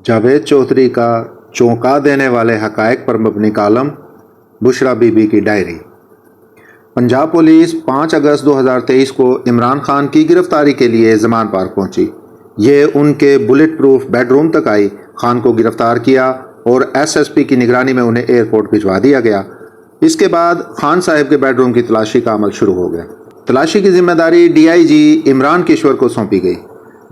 जावेद चौधरी का चौंका देने वाले हक़ाइक़ पर मबनी कॉलम बुशरा बीबी की डायरी। पंजाब पुलिस 5 अगस्त 2023 को इमरान खान की गिरफ्तारी के लिए ज़मान पार्क पहुंची। ये उनके बुलेट प्रूफ बेडरूम तक आई। खान को गिरफ्तार किया और एसएसपी की निगरानी में उन्हें एयरपोर्ट भिजवा दिया गया। इसके बाद खान साहब के बेडरूम की तलाशी का अमल शुरू हो गया। तलाशी की जिम्मेदारी डीआईजी इमरान किशोर को सौंपी गई।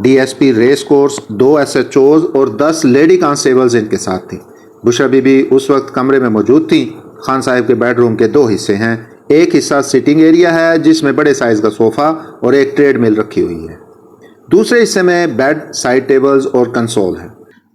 डीएसपी रेस कोर्स, 2 एसएचओज और 10 लेडी कांस्टेबल्स इनके साथ थी। बुशरा बीबी उस वक्त कमरे में मौजूद थी। खान साहब के बेडरूम के 2 हिस्से हैं। एक हिस्सा सिटिंग एरिया है जिसमें बड़े साइज का सोफ़ा और एक ट्रेडमिल रखी हुई है। दूसरे हिस्से में बेड, साइड टेबल्स और कंसोल है।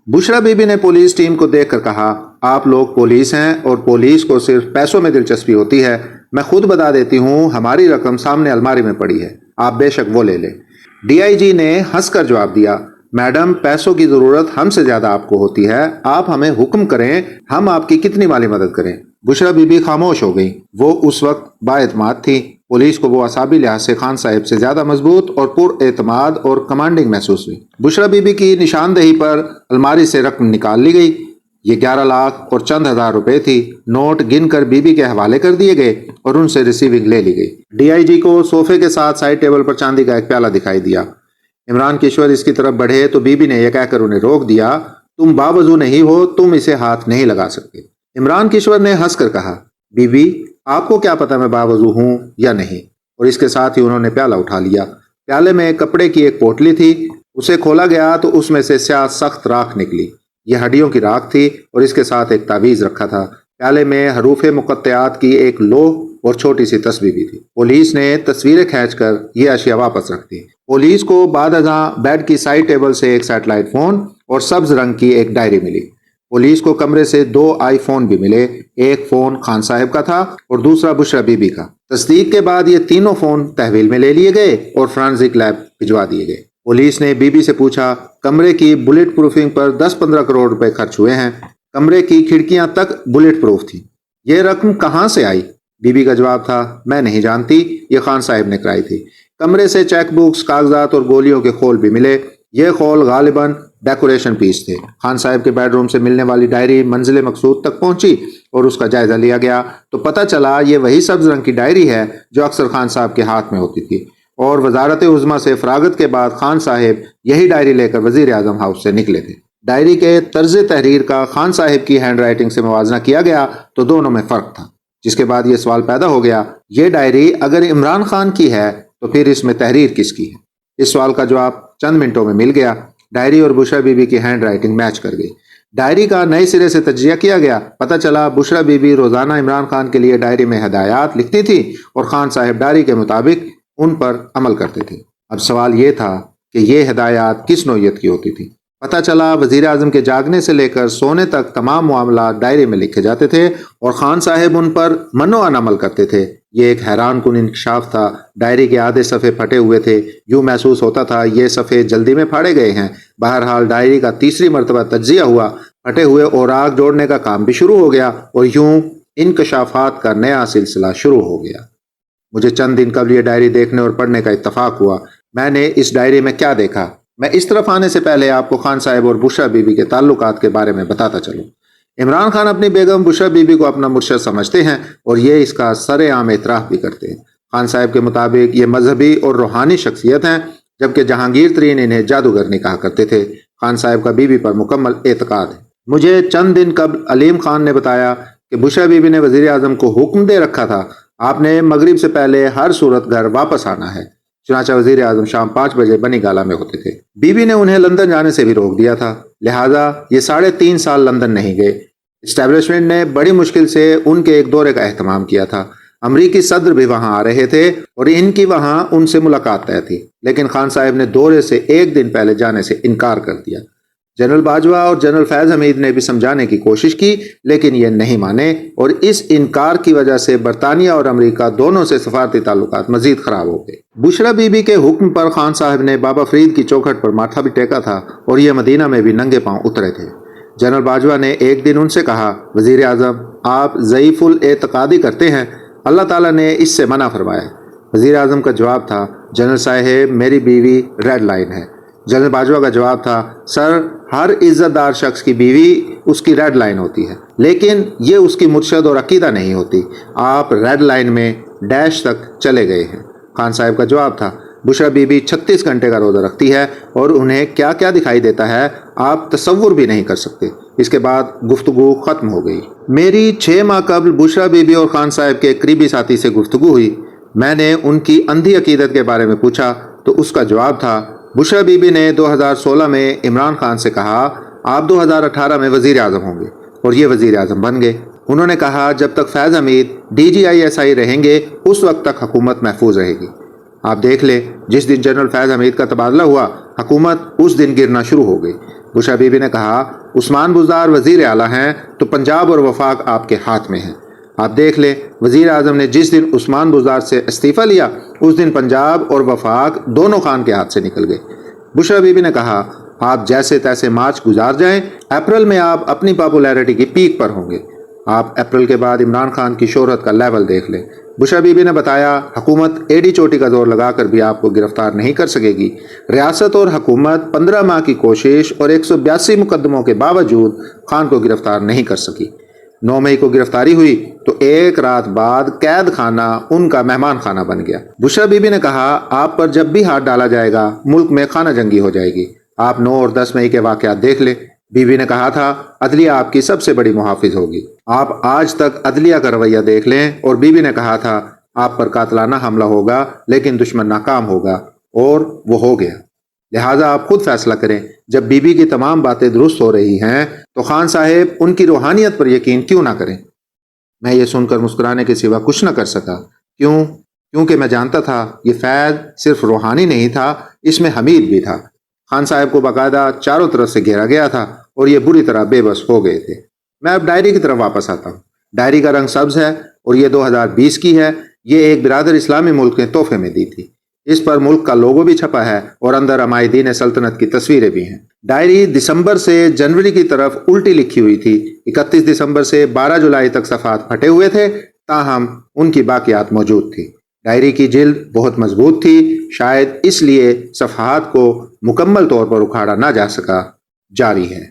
बुशरा बीबी ने पुलिस टीम को देखकर कहा, आप लोग पुलिस हैं और पुलिस को सिर्फ पैसों में दिलचस्पी होती है। मैं खुद बता देती हूँ, हमारी रकम सामने अलमारी में पड़ी है, आप बेशक वो ले लें। डीआईजी ने हंसकर जवाब दिया, मैडम पैसों की ज़रूरत हमसे ज़्यादा आपको होती है, आप हमें हुक्म करें, हम आपकी कितनी माली मदद करें। बुशरा बीबी खामोश हो गई। वो उस वक्त बाएतमाद थी। पुलिस को वो असाबी लिहाज से खान साहब से ज़्यादा मजबूत और पुरएतमाद और कमांडिंग महसूस हुई। बुशरा बीबी की निशानदेही पर अलमारी से रकम निकाल ली गई। ये 11 लाख और चंद हज़ार रुपए थी। नोट गिनकर बीबी के हवाले कर दिए गए और उनसे रिसीविंग ले ली गई। डीआईजी को सोफे के साथ साइड टेबल पर चांदी का एक प्याला दिखाई दिया। इमरान किशोर इसकी तरफ बढ़े तो बीबी ने यह कहकर उन्हें रोक दिया, तुम बावजू नहीं हो, तुम इसे हाथ नहीं लगा सकते। इमरान किशोर ने हंसकर कहा, बीबी आपको क्या पता मैं बावजू हूँ या नहीं। और इसके साथ ही उन्होंने प्याला उठा लिया। प्याले में कपड़े की एक पोटली थी। उसे खोला गया तो उसमें से स्याह सख्त राख निकली। यह हड्डियों की राख थी और इसके साथ एक तावीज़ रखा था। प्याले में हरूफे मुक़त्तआत की एक लौह और छोटी सी तस्वीर भी थी। पुलिस ने तस्वीरें खींचकर ये अशिया वापस रख दी। पुलिस को बाद अज़ां बेड की साइड टेबल से एक सैटेलाइट फ़ोन और सब्ज़ रंग की एक डायरी मिली। पुलिस को कमरे से 2 आईफोन भी मिले। एक फ़ोन खान साहब का था और दूसरा बुशरा बीबी का। तस्दीक के बाद ये तीनों फ़ोन तहवील में ले लिए गए और फ्रांसिक लैब भिजवा दिए गए। पुलिस ने बीबी से पूछा, कमरे की बुलेट प्रूफिंग पर 10-15 करोड़ रुपए खर्च हुए हैं। कमरे की खिड़कियां तक बुलेट प्रूफ थी। ये रकम कहाँ से आई? बीबी का जवाब था, मैं नहीं जानती, ये खान साहब ने कराई थी। कमरे से चेक बुक्स, कागजात और गोलियों के खोल भी मिले। ये खोल गालिबन डेकोरेशन पीस थे। खान साहब के बेडरूम से मिलने वाली डायरी मंजिल मकसूद तक पहुंची और उसका जायजा लिया गया तो पता चला ये वही सब्ज रंग की डायरी है जो अक्सर खान साहब के हाथ में होती थी। और वजारत उज़्मा से फरागत के बाद खान साहब यही डायरी लेकर वज़ीर आज़म हाउस से निकले थे। डायरी के तर्ज तहरीर का खान साहब की हैंड राइटिंग से मुवाजना किया गया तो दोनों में फ़र्क था। जिसके बाद ये सवाल पैदा हो गया, ये डायरी अगर इमरान खान की है तो फिर इसमें तहरीर किसकी है? इस सवाल का जवाब चंद मिनटों में मिल गया। डायरी और बुशरा बीबी की हैंड राइटिंग मैच कर गई। डायरी का नए सिरे से तज्जिया किया गया। पता चला बुशरा बीबी रोज़ाना इमरान खान के लिए डायरी में हदायत लिखती थी और खान साहब डायरी के मुताबिक उन पर अमल करते थे। अब सवाल ये था कि ये हदायत किस नौइयत की होती थी। पता चला वज़ीर आज़म के जागने से लेकर सोने तक तमाम मामला डायरी में लिखे जाते थे और खान साहब उन पर मनोअन अमल करते थे। ये एक हैरान कुन इंकशाफ था। डायरी के आधे सफ़े फटे हुए थे। यूँ महसूस होता था ये सफ़े जल्दी में फाड़े गए हैं। बहरहाल डायरी का तीसरी मरतबा तज्जिया हुआ। फटे हुए औराक जोड़ने का काम भी शुरू हो गया और यूँ इंकशाफात का नया सिलसिला शुरू हो गया। मुझे चंद दिन कबल ये डायरी देखने और पढ़ने का इत्तफाक हुआ। मैंने इस डायरी में क्या देखा? मैं इस तरफ आने से पहले आपको खान साहब और बुशरा बीबी के ताल्लुकात के बारे में बताता चलूँ। इमरान खान अपनी बेगम बुशरा बीबी को अपना मुर्शद समझते हैं और ये इसका सरेआम एतराफ़ भी करते हैं। खान साहब के मुताबिक ये मजहबी और रूहानी शख्सियत हैं, जबकि जहांगीर तरीन इन्हें जादूगरनी कहा करते थे। खान साहब का बीबी पर मुकम्मल एतकाद है। मुझे चंद दिन कबल अलीम खान ने बताया कि बुशरा बीबी ने वज़ीर आज़म को हुक्म दे रखा था, आपने मगरिब से पहले हर सूरत घर वापस आना है। चुनांचे वज़ीर आज़म शाम 5 बजे बनी गाला में होते थे। बीबी ने उन्हें लंदन जाने से भी रोक दिया था, लिहाजा ये 3.5 साल लंदन नहीं गए। इस्टेब्लिशमेंट ने बड़ी मुश्किल से उनके एक दौरे का एहतमाम किया था। अमरीकी सदर भी वहाँ आ रहे थे और इनकी वहाँ उनसे मुलाकात तय थी, लेकिन खान साहब ने दौरे से 1 दिन पहले जाने से इनकार कर दिया। जनरल बाजवा और जनरल फैज़ हमीद ने भी समझाने की कोशिश की, लेकिन ये नहीं माने और इस इनकार की वजह से बरतानिया और अमेरिका दोनों से सफारती ताल्लुकात मजीद ख़राब हो गए। बुशरा बीबी के हुक्म पर खान साहब ने बाबा फरीद की चौखट पर माथा भी टेका था और ये मदीना में भी नंगे पांव उतरे थे। जनरल बाजवा ने एक दिन उनसे कहा, वज़ीर आज़म आप ज़ईफ़ुल एतक़ादी करते हैं, अल्लाह ताला ने इससे मना फरमाया। वज़ीर आज़म का जवाब था, जनरल साहब मेरी बीवी रेड लाइन है, جنرل باجوہ کا جواب تھا، سر ہر عزت دار شخص کی بیوی اس کی ریڈ لائن ہوتی ہے، لیکن یہ اس کی مرشد اور عقیدہ نہیں ہوتی، آپ ریڈ لائن میں ڈیش تک چلے گئے ہیں۔ خان صاحب کا جواب تھا، بشرا بی بی 36 گھنٹے کا روزہ رکھتی ہے اور انہیں کیا کیا دکھائی دیتا ہے آپ تصور بھی نہیں کر سکتے۔ اس کے بعد گفتگو ختم ہو گئی۔ میری 6 ماہ قبل بشرا بی بی اور خان صاحب کے قریبی ساتھی سے گفتگو ہوئی۔ میں نے ان کی اندھی عقیدت کے بارے میں پوچھا تو اس کا جواب تھا، بشرا بی بی نے 2016 میں عمران خان سے کہا آپ 2018 میں وزیر اعظم ہوں گے، اور یہ وزیر اعظم بن گئے۔ انہوں نے کہا جب تک فیض حمید DGISI رہیں گے اس وقت تک حکومت محفوظ رہے گی۔ آپ دیکھ لیں جس دن جنرل فیض حمید کا تبادلہ ہوا حکومت اس دن گرنا شروع ہو گئی۔ بشرا بی بی نے کہا عثمان بزدار وزیر اعلیٰ ہیں تو پنجاب اور وفاق آپ کے ہاتھ میں ہیں۔ آپ دیکھ لیں وزیر اعظم نے جس دن عثمان بزدار سے استعفیٰ لیا اس دن پنجاب اور وفاق دونوں خان کے ہاتھ سے نکل گئے۔ بشرا بی بی نے کہا آپ جیسے تیسے مارچ گزار جائیں، اپریل میں آپ اپنی پاپولیرٹی کی پیک پر ہوں گے۔ آپ اپریل کے بعد عمران خان کی شہرت کا لیول دیکھ لیں۔ بشرا بی بی نے بتایا حکومت ایڈی چوٹی کا زور لگا کر بھی آپ کو گرفتار نہیں کر سکے گی۔ ریاست اور حکومت 15 ماہ کی کوشش اور 182 مقدموں کے باوجود خان کو گرفتار نہیں کر سکی۔ 9 مئی کو گرفتاری ہوئی تو ایک رات بعد قید خانہ ان کا مہمان خانہ بن گیا۔ بشرا بی بی نے کہا آپ پر جب بھی ہاتھ ڈالا جائے گا ملک میں خانہ جنگی ہو جائے گی۔ آپ 9 اور 10 مئی کے واقعات دیکھ لیں۔ بی بی نے کہا تھا عدلیہ آپ کی سب سے بڑی محافظ ہوگی۔ آپ آج تک عدلیہ کا رویہ دیکھ لیں، اور بی بی نے کہا تھا آپ پر قاتلانہ حملہ ہوگا لیکن دشمن ناکام ہوگا، اور وہ ہو گیا۔ لہٰذا آپ خود فیصلہ کریں، جب بی بی کی تمام باتیں درست ہو رہی ہیں تو خان صاحب ان کی روحانیت پر یقین کیوں نہ کریں؟ میں یہ سن کر مسکرانے کے سوا کچھ نہ کر سکا۔ کیونکہ میں جانتا تھا یہ فیض صرف روحانی نہیں تھا، اس میں حمید بھی تھا۔ خان صاحب کو باقاعدہ چاروں طرف سے گھیرا گیا تھا اور یہ بری طرح بے بس ہو گئے تھے۔ میں اب ڈائری کی طرف واپس آتا ہوں۔ ڈائری کا رنگ سبز ہے اور یہ 2020 کی ہے۔ یہ ایک برادر اسلامی ملک نے تحفے میں دی تھی۔ اس پر ملک کا لوگو بھی چھپا ہے اور اندر عمائدین سلطنت کی تصویریں بھی ہیں۔ ڈائری دسمبر سے جنوری کی طرف الٹی لکھی ہوئی تھی۔ 31 دسمبر سے 12 جولائی تک صفحات پھٹے ہوئے تھے، تاہم ان کی باقیات موجود تھی۔ ڈائری کی جلد بہت مضبوط تھی، شاید اس لیے صفحات کو مکمل طور پر اکھاڑا نہ جا سکا۔ جاری ہے۔